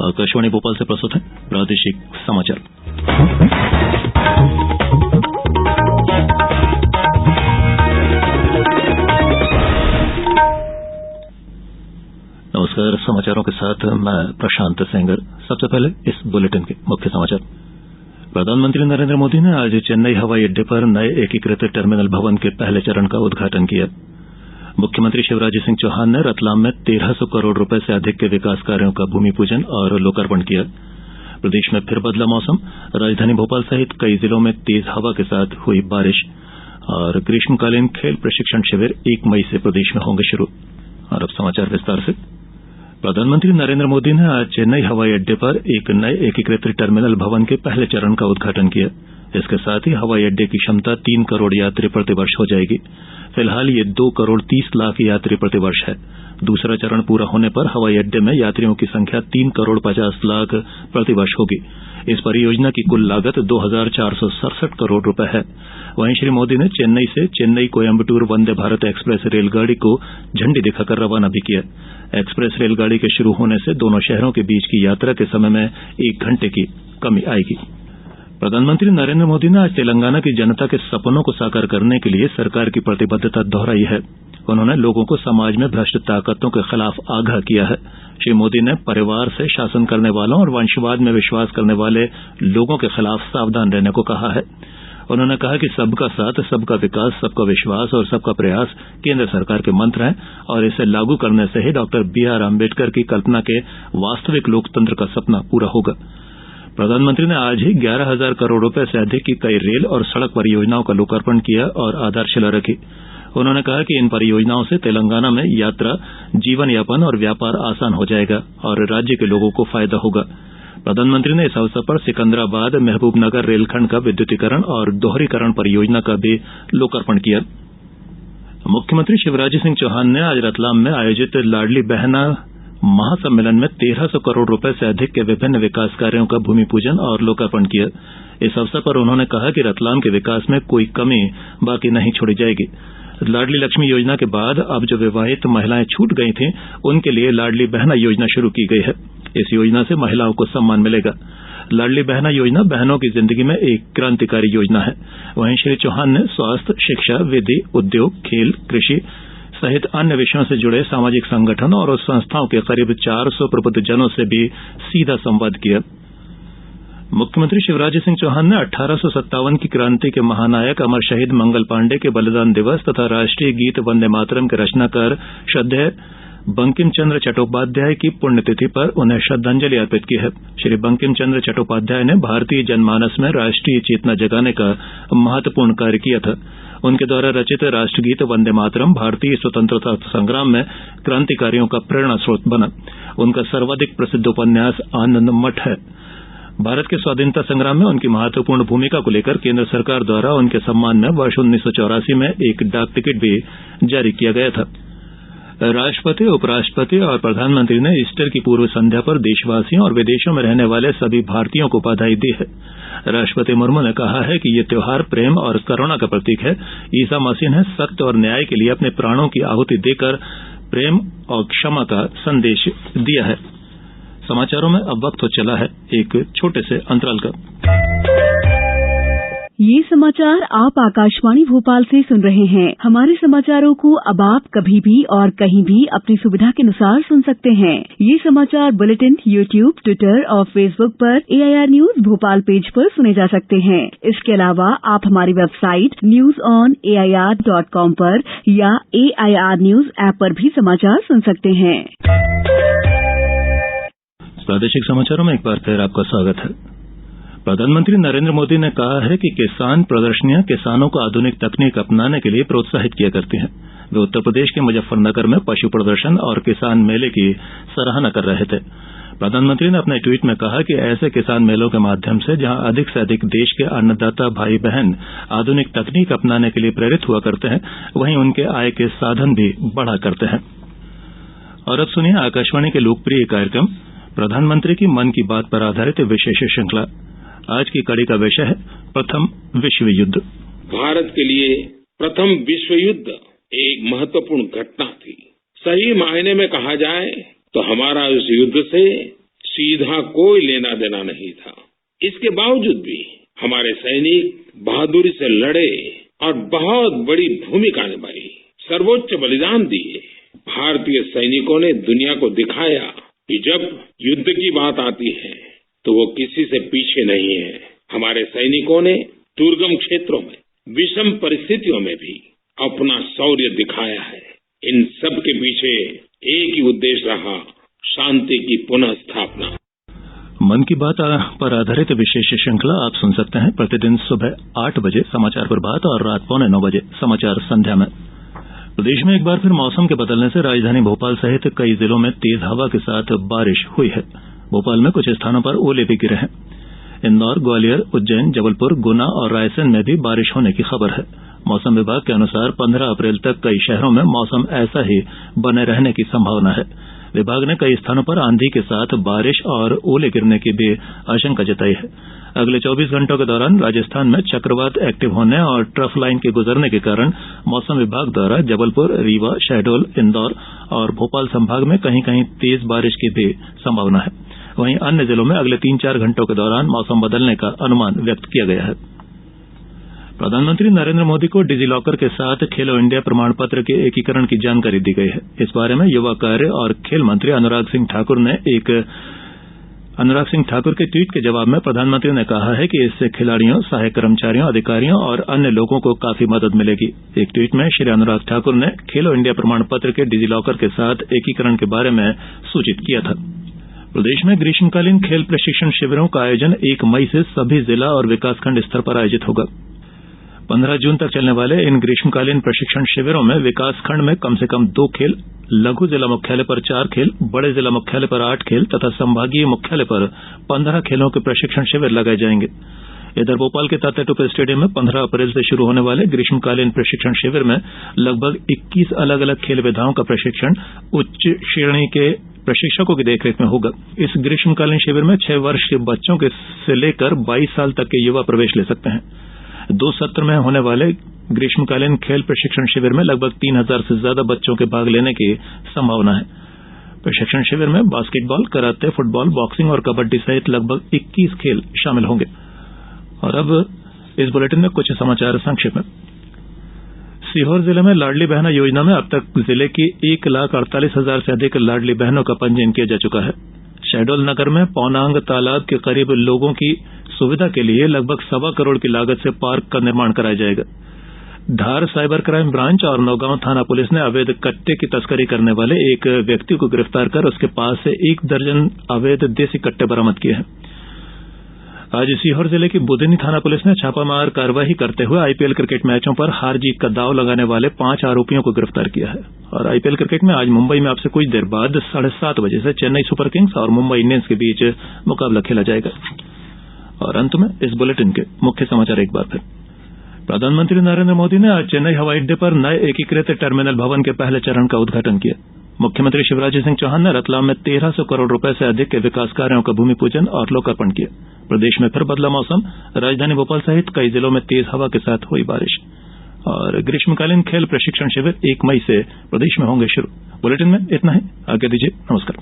आकाशवाणी भोपाल से प्रस्तुत है प्रादेशिक समाचार। नमस्कार, समाचारों के साथ मैं प्रशांत सेंगर। सबसे पहले इस बुलेटिन के मुख्य समाचार। प्रधानमंत्री नरेंद्र मोदी ने आज चेन्नई हवाई अड्डे पर नए एकीकृत टर्मिनल भवन के पहले चरण का उद्घाटन किया। मुख्यमंत्री शिवराज सिंह चौहान ने रतलाम में 1300 करोड़ रुपए से अधिक के विकास कार्यों का भूमि पूजन और लोकार्पण किया। प्रदेश में फिर बदला मौसम, राजधानी भोपाल सहित कई जिलों में तेज हवा के साथ हुई बारिश और ग्रीष्मकालीन खेल प्रशिक्षण शिविर 1 मई से प्रदेश में होंगे शुरू। और अब समाचार विस्तार से। प्रधानमंत्री नरेंद्र मोदी ने आज चेन्नई हवाई अड्डे पर एक नए एकीकृत टर्मिनल भवन के पहले चरण का उद्घाटन किया। इसके साथ ही हवाई अड्डे की क्षमता 3 करोड़ यात्री प्रतिवर्ष हो जाएगी। फिलहाल ये 2 करोड़ 30 लाख यात्री प्रतिवर्ष है। दूसरा चरण पूरा होने पर हवाई अड्डे में यात्रियों की संख्या 3 करोड़ 50 लाख प्रतिवर्ष होगी। इस परियोजना की कुल लागत 2467 करोड़ रुपए है। वहीं श्री मोदी ने चेन्नई से चेन्नई कोयम्बटूर वंदे भारत एक्सप्रेस रेलगाड़ी को झंडी दिखाकर रवाना भी किया। एक्सप्रेस रेलगाड़ी के शुरू होने से दोनों शहरों के बीच की यात्रा के समय में 1 घंटे की कमी आएगी। प्रधानमंत्री नरेंद्र मोदी ने आज तेलंगाना की जनता के सपनों को साकार करने के लिए सरकार की प्रतिबद्धता दोहराई है। उन्होंने लोगों को समाज में भ्रष्ट ताकतों के खिलाफ आगाह किया है। श्री मोदी ने परिवार से शासन करने वालों और वंशवाद में विश्वास करने वाले लोगों के खिलाफ सावधान रहने को कहा है। उन्होंने कहा कि सबका साथ, सबका विकास, सबका विश्वास और सबका प्रयास केंद्र सरकार के मंत्र हैं और इसे लागू करने से ही डॉक्टर BR अम्बेडकर की कल्पना के वास्तविक लोकतंत्र का सपना पूरा होगा। प्रधानमंत्री ने आज ही 11,000 करोड़ रुपए से अधिक की कई रेल और सड़क परियोजनाओं का लोकार्पण किया और आधारशिला रखी। उन्होंने कहा कि इन परियोजनाओं से तेलंगाना में यात्रा, जीवन यापन और व्यापार आसान हो जाएगा और राज्य के लोगों को फायदा होगा। प्रधानमंत्री ने इस अवसर पर सिकंदराबाद महबूबनगर रेलखंड का विद्युतीकरण और दोहरीकरण परियोजना का भी लोकार्पण किया। मुख्यमंत्री शिवराज सिंह चौहान ने आज रतलाम में आयोजित लाडली बहना महासम्मेलन में 1300 करोड़ रुपए से अधिक के विभिन्न विकास कार्यों का भूमि पूजन और लोकार्पण किया। इस अवसर पर उन्होंने कहा कि रतलाम के विकास में कोई कमी बाकी नहीं छोड़ी जाएगी। लाडली लक्ष्मी योजना के बाद अब जो विवाहित महिलाएं छूट गई थीं, उनके लिए लाडली बहना योजना शुरू की गई है। इस योजना से महिलाओं को सम्मान मिलेगा। लाडली बहना योजना बहनों की जिंदगी में एक क्रांतिकारी योजना है। वहीं श्री चौहान ने स्वास्थ्य, शिक्षा, विधि, उद्योग, खेल, कृषि सहित अन्य विषयों से जुड़े सामाजिक संगठनों और संस्थाओं के करीब 400 प्रबुद्धजनों से भी सीधा संवाद किया। मुख्यमंत्री शिवराज सिंह चौहान ने 1857 की क्रांति के महानायक अमर शहीद मंगल पांडे के बलिदान दिवस तथा राष्ट्रीय गीत वंदे मातरम के रचनाकार श्रद्धेय बंकिम चंद्र चट्टोपाध्याय की पुण्यतिथि पर उन्हें श्रद्धांजलि अर्पित की है। श्री बंकिम चंद्र चट्टोपाध्याय ने भारतीय जनमानस में राष्ट्रीय चेतना जगाने का महत्वपूर्ण कार्य किया था। उनके द्वारा रचित राष्ट्रगीत वंदे मातरम भारतीय स्वतंत्रता संग्राम में क्रांतिकारियों का प्रेरणा स्रोत बना। उनका सर्वाधिक प्रसिद्ध उपन्यास आनंद मठ है। भारत के स्वाधीनता संग्राम में उनकी महत्वपूर्ण भूमिका को लेकर केंद्र सरकार द्वारा उनके सम्मान में वर्ष 1984 में एक डाक टिकट भी जारी किया गया था। राष्ट्रपति, उपराष्ट्रपति और प्रधानमंत्री ने ईस्टर की पूर्व संध्या पर देशवासियों और विदेशों में रहने वाले सभी भारतीयों को बधाई दी है। राष्ट्रपति मुर्मू ने कहा है कि ये त्योहार प्रेम और करुणा का प्रतीक है। ईसा मसीह ने सत्य और न्याय के लिए अपने प्राणों की आहुति देकर प्रेम और क्षमा का संदेश दिया है। समाचारों में अब वक्त हो चला है एक छोटे से अंतराल का। ये समाचार आप आकाशवाणी भोपाल से सुन रहे हैं। हमारे समाचारों को अब आप कभी भी और कहीं भी अपनी सुविधा के अनुसार सुन सकते हैं। ये समाचार बुलेटिन YouTube, Twitter और Facebook पर AIR न्यूज भोपाल पेज पर सुने जा सकते हैं। इसके अलावा आप हमारी वेबसाइट newsonair.com पर या AIR न्यूज ऐप पर भी समाचार सुन सकते हैं। प्रादेशिक समाचारों में एक बार फिर आपका स्वागत है। प्रधानमंत्री नरेंद्र मोदी ने कहा है कि किसान प्रदर्शनियां किसानों को आधुनिक तकनीक अपनाने के लिए प्रोत्साहित किया करती हैं। वे उत्तर प्रदेश के मुजफ्फरनगर में पशु प्रदर्शन और किसान मेले की सराहना कर रहे थे। प्रधानमंत्री ने अपने ट्वीट में कहा कि ऐसे किसान मेलों के माध्यम से जहां अधिक से अधिक देश के अन्नदाता भाई बहन आधुनिक तकनीक अपनाने के लिए प्रेरित हुआ करते हैं, वहीं उनके आय के साधन भी बढ़ा करते हैं। और अब सुनिए आकाशवाणी के लोकप्रिय कार्यक्रम प्रधानमंत्री की मन की बात पर आधारित विशेष श्रृंखला। आज की कड़ी का विषय है प्रथम विश्व युद्ध। भारत के लिए प्रथम विश्व युद्ध एक महत्वपूर्ण घटना थी। सही मायने में कहा जाए तो हमारा इस युद्ध से सीधा कोई लेना देना नहीं था। इसके बावजूद भी हमारे सैनिक बहादुरी से लड़े और बहुत बड़ी भूमिका निभाई, सर्वोच्च बलिदान दिए। भारतीय सैनिकों ने दुनिया को दिखाया कि जब युद्ध की बात आती है तो वो किसी से पीछे नहीं है। हमारे सैनिकों ने दुर्गम क्षेत्रों में, विषम परिस्थितियों में भी अपना शौर्य दिखाया है। इन सब के पीछे एक ही उद्देश्य रहा, शांति की पुनः स्थापना। मन की बात पर आधारित विशेष श्रृंखला आप सुन सकते हैं प्रतिदिन सुबह 8 बजे समाचार प्रभात और रात 8:45 बजे समाचार संध्या में। प्रदेश में एक बार फिर मौसम के बदलने से राजधानी भोपाल सहित कई जिलों में तेज हवा के साथ बारिश हुई है। भोपाल में कुछ स्थानों पर ओले भी गिरे हैं। इंदौर, ग्वालियर, उज्जैन, जबलपुर, गुना और रायसेन में भी बारिश होने की खबर है। मौसम विभाग के अनुसार 15 अप्रैल तक कई शहरों में मौसम ऐसा ही बने रहने की संभावना है। विभाग ने कई स्थानों पर आंधी के साथ बारिश और ओले गिरने की भी आशंका जताई है। अगले 24 घंटों के दौरान राजस्थान में चक्रवात एक्टिव होने और ट्रफ लाइन के गुजरने के कारण मौसम विभाग द्वारा जबलपुर, रीवा, शहडोल, इंदौर और भोपाल संभाग में कहीं कहीं तेज बारिश की भी संभावना है। वहीं अन्य जिलों में अगले 3-4 घंटों के दौरान मौसम बदलने का अनुमान व्यक्त किया गया है। प्रधानमंत्री नरेंद्र मोदी को डिजी लॉकर के साथ खेलो इंडिया प्रमाण पत्र के एकीकरण की जानकारी दी गई है। इस बारे में युवा कार्य और खेल मंत्री अनुराग सिंह ठाकुर के ट्वीट के जवाब में प्रधानमंत्री ने कहा है कि इससे खिलाड़ियों, सहायक कर्मचारियों, अधिकारियों और अन्य लोगों को काफी मदद मिलेगी। एक ट्वीट में श्री अनुराग ठाकुर ने खेलो इंडिया प्रमाण पत्र के डिजी लॉकर के साथ एकीकरण के बारे में सूचित किया था। प्रदेश में ग्रीष्मकालीन खेल प्रशिक्षण शिविरों का आयोजन 1 मई से सभी जिला और विकासखंड स्तर पर आयोजित होगा। 15 जून तक चलने वाले इन ग्रीष्मकालीन प्रशिक्षण शिविरों में विकासखंड में कम से कम 2 खेल, लघु जिला मुख्यालय पर 4 खेल, बड़े जिला मुख्यालय पर 8 खेल तथा संभागीय मुख्यालय पर 15 खेलों के प्रशिक्षण शिविर लगाए जाएंगे। इधर भोपाल के तात्या टोपे स्टेडियम में 15 अप्रैल से शुरू होने वाले ग्रीष्मकालीन प्रशिक्षण शिविर में लगभग 21 अलग अलग खेल विधाओं का प्रशिक्षण उच्च श्रेणी के प्रशिक्षकों की देखरेख में होगा। इस ग्रीष्मकालीन शिविर में 6 वर्ष के बच्चों से लेकर 22 साल तक के युवा प्रवेश ले सकते हैं। 2 सत्र में होने वाले ग्रीष्मकालीन खेल प्रशिक्षण शिविर में लगभग 3000 से ज्यादा बच्चों के भाग लेने की संभावना है। प्रशिक्षण शिविर में बास्केटबॉल, कराटे, फुटबॉल, बॉक्सिंग और कबड्डी सहित लगभग 21 खेल शामिल होंगे। और अब इस बुलेटिन में कुछ समाचार संक्षेप में। सीहोर जिले में लाडली बहना योजना में अब तक जिले की 1,48,000 से अधिक लाडली बहनों का पंजीयन किया जा चुका है। शहडोल नगर में पौनांग तालाब के करीब लोगों की सुविधा के लिए लगभग 1.25 करोड़ की लागत से पार्क का निर्माण कराया जाएगा। धार साइबर क्राइम ब्रांच और नौगांव थाना पुलिस ने अवैध कट्टे की तस्करी करने वाले एक व्यक्ति को गिरफ्तार कर उसके पास से 1 दर्जन अवैध देसी कट्टे बरामद किए हैं। आज सीहोर जिले की बुधनी थाना पुलिस ने छापामार कार्रवाई करते हुए आईपीएल क्रिकेट मैचों पर हार जीत का दांव लगाने वाले 5 आरोपियों को गिरफ्तार किया है। और आईपीएल क्रिकेट में आज मुंबई में अब से कुछ देर बाद 7:30 बजे से चेन्नई सुपर किंग्स और मुंबई इंडियंस के बीच मुकाबला खेला जाएगा। और अंत में इस बुलेटिन के मुख्य समाचार एक बार फिर। प्रधानमंत्री नरेंद्र मोदी ने आज चेन्नई हवाई अड्डे पर नए एकीकृत टर्मिनल भवन के पहले चरण का उद्घाटन किया। मुख्यमंत्री शिवराज सिंह चौहान ने रतलाम में 1300 करोड़ रुपए से अधिक के विकास कार्यों का भूमि पूजन और लोकार्पण किया। प्रदेश में फिर बदला मौसम, राजधानी भोपाल सहित कई जिलों में तेज हवा के साथ हुई बारिश। और ग्रीष्मकालीन खेल प्रशिक्षण शिविर 1 मई से प्रदेश में होंगे शुरू। बुलेटिन में इतना ही, आगे दीजिए, नमस्कार।